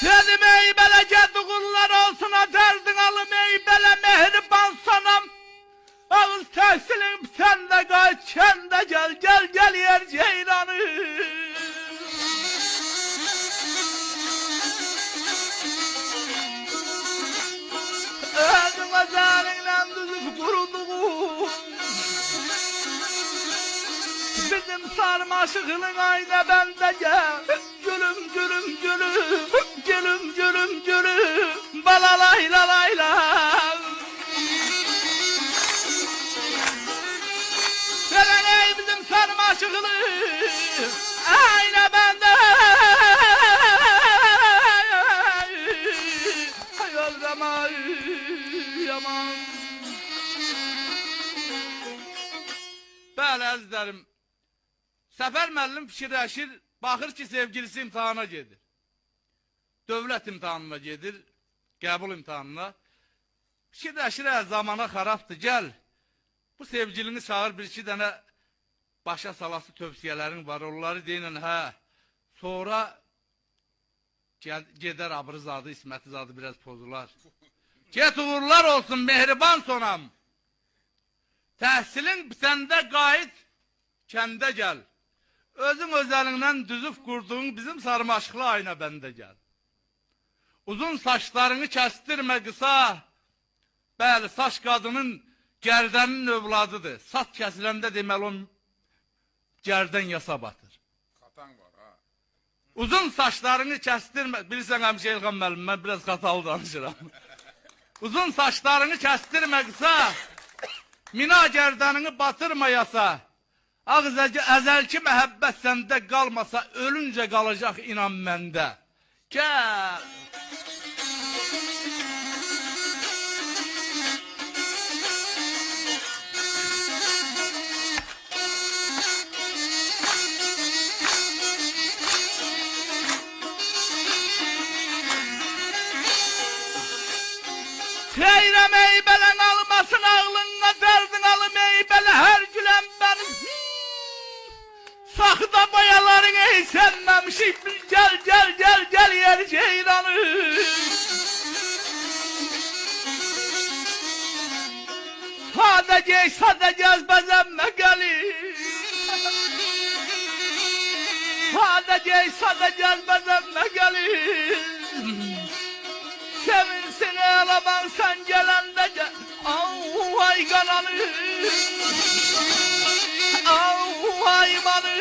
Selim ey belece kullar olsun atardın alım ey bele mehriban sanam. Ağız tahsilim sen de kaç sen de gel yer ceylanı. Özün özelinle düzüp kurulduğum bizim sarmaşıkının ayna bende gel. Gülüm gülüm gülüm gülüm gülüm gülüm balalay lalay la. Selen ey bizim sarmaşıkının ayna bende. Ay oldum ay yaman. Bəli əzizlərim, Səfər müəllim fikirləşir, baxır ki, sevgilisi imtihana gedir. Dövlət imtihanına gedir, qəbul imtihanına. Fikirləşir, zamana xarabdır, gəl. Bu sevgilini çağır, bir-iki dənə başa salası tövsiyələrin var, onları deyinən, hə. Sonra gedər abrı zadı, İsməti zadı biraz pozular. Get uğurlar olsun, mehriban sonam. Təhsilin bitəndə qayıt, kəndə gəl. Özün özəlindən düzüb qurduğun bizim sarmaşıqlı ayna bəndə gəl. Uzun saçlarını kəstirmə qısa. Bəli, saç qadının gərdənin övladıdır. Saç kəsiləndə deməli o gərdən yasa batır. Xatan var ha. Uzun saçlarını kəstirmə. Bilirsən həmişə İlğam müəllim, mən biraz xatalı danışıram. Uzun saçlarını kəstirmə qısa. Mina gərdənini batırmayasa, ağız əzəlki məhəbbət səndə qalmasa, ölüncə qalacaq inan məndə. Gəl. Seyrəm ey bələn almasın ağlına dərdin alım ey bələ hər güləm bənim. Saxda boyaların ey sənməmişik gel yer ceylanı. Sadə gəz bəzənmə gəlir. Sadə gəz bəzənmə gəlir. Sevinsin ağlaman sen gelende gel. Ay kananı. Ay manı.